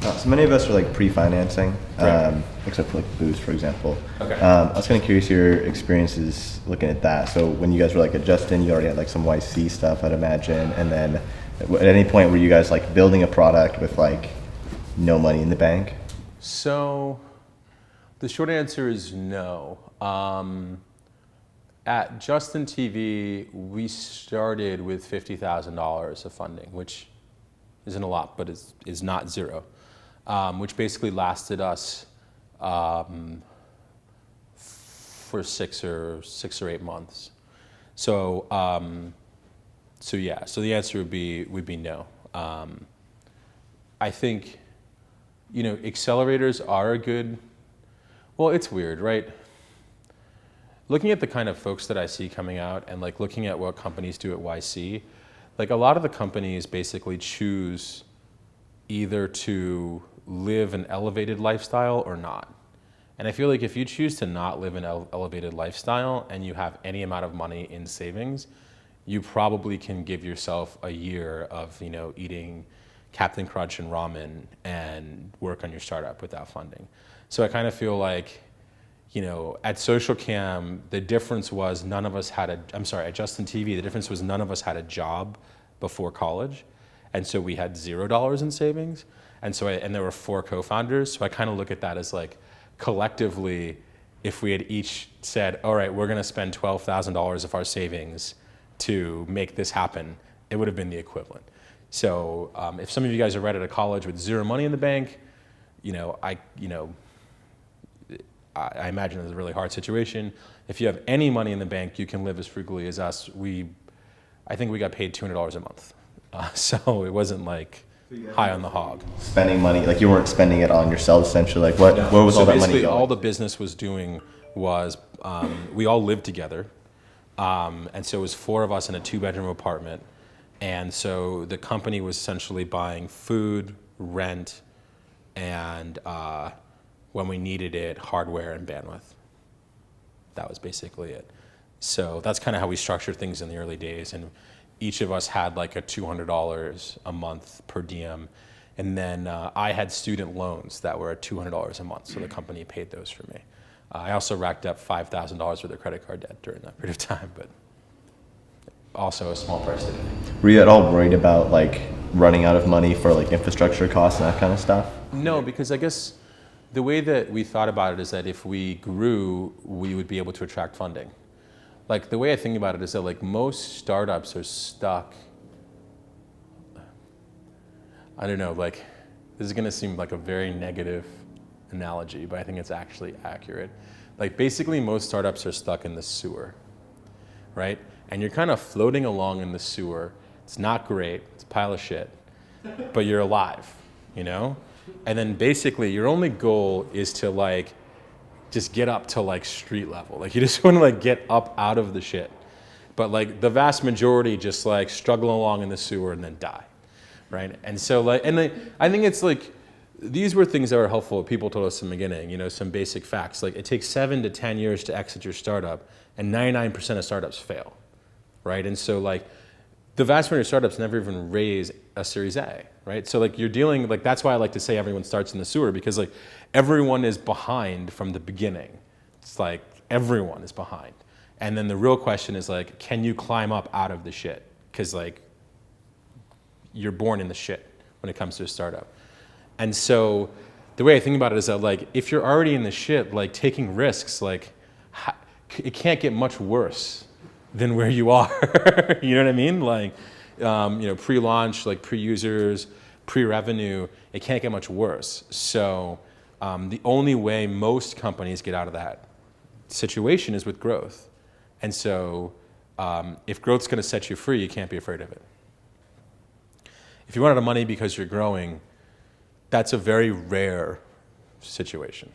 So many of us are like pre-financing, Right. except for like Boost, for example. Okay. I was kind of curious your experiences looking at that. So when you guys were like at Justin, you already had like some YC stuff, I'd imagine, and then at any point were you guys like building a product with like no money in the bank? So the short answer is no. At Justin TV, we started with $50,000 of funding, which isn't a lot, but is not zero, which basically lasted us for six or 8 months. So yeah, so the answer would be no. I think, accelerators are a good. Well, it's weird, right? Looking at the kind of folks that I see coming out and like looking at what companies do at YC, like a lot of the companies basically choose either to live an elevated lifestyle or not. And I feel like if you choose to not live an elevated lifestyle and you have any amount of money in savings, you probably can give yourself a year of, eating Captain Crunch and ramen and work on your startup without funding. So I kind of feel like, at Social Cam, the difference was at Justin TV, the difference was none of us had a job before college. And so we had $0 in savings. And there were 4 co-founders. So I kind of look at that as like, collectively, if we had each said, all right, we're gonna spend $12,000 of our savings to make this happen, it would have been the equivalent. So if some of you guys are right out of college with zero money in the bank, I imagine it's a really hard situation. If you have any money in the bank, you can live as frugally as us. I think we got paid $200 a month. So it wasn't like high on the hog. Spending money, like you weren't spending it on yourself essentially. Like where was all that money basically going? all the business was doing was, we all lived together. And so it was 4 of us in a 2-bedroom apartment. And so the company was essentially buying food, rent, and when we needed it, hardware and bandwidth. That was basically it. So that's kind of how we structured things in the early days. And each of us had like a $200 a month per diem. And then I had student loans that were at $200 a month. So the company paid those for me. I also racked up $5,000 worth of credit card debt during that period of time, but also a small price to pay. Were you at all worried about like running out of money for like infrastructure costs and that kind of stuff? No, because I guess the way that we thought about it is that if we grew, we would be able to attract funding. Like the way I think about it is that like most startups are stuck. I don't know, like this is gonna seem like a very negative analogy, but I think it's actually accurate. Like basically most startups are stuck in the sewer, right? And you're kind of floating along in the sewer. It's not great, it's a pile of shit, but you're alive, And then basically your only goal is to like, just get up to like street level. Like you just want to like get up out of the shit. But like the vast majority just like struggle along in the sewer and then die, right? And so like, I think it's like, these were things that were helpful. People told us in the beginning, some basic facts. Like it takes 7 to 10 years to exit your startup and 99% of startups fail, right? And so like the vast majority of startups never even raise a Series A, right? So like you're dealing, like that's why I like to say everyone starts in the sewer, because like everyone is behind from the beginning. It's like everyone is behind. And then the real question is like, can you climb up out of the shit? Because like you're born in the shit when it comes to a startup. And so the way I think about it is that like, if you're already in the shit, like taking risks, like it can't get much worse than where you are. You know what I mean? Like, pre-launch, like pre-users, pre-revenue, it can't get much worse. So the only way most companies get out of that situation is with growth. And so if growth's gonna set you free, you can't be afraid of it. If you run out of money because you're growing, that's a very rare situation.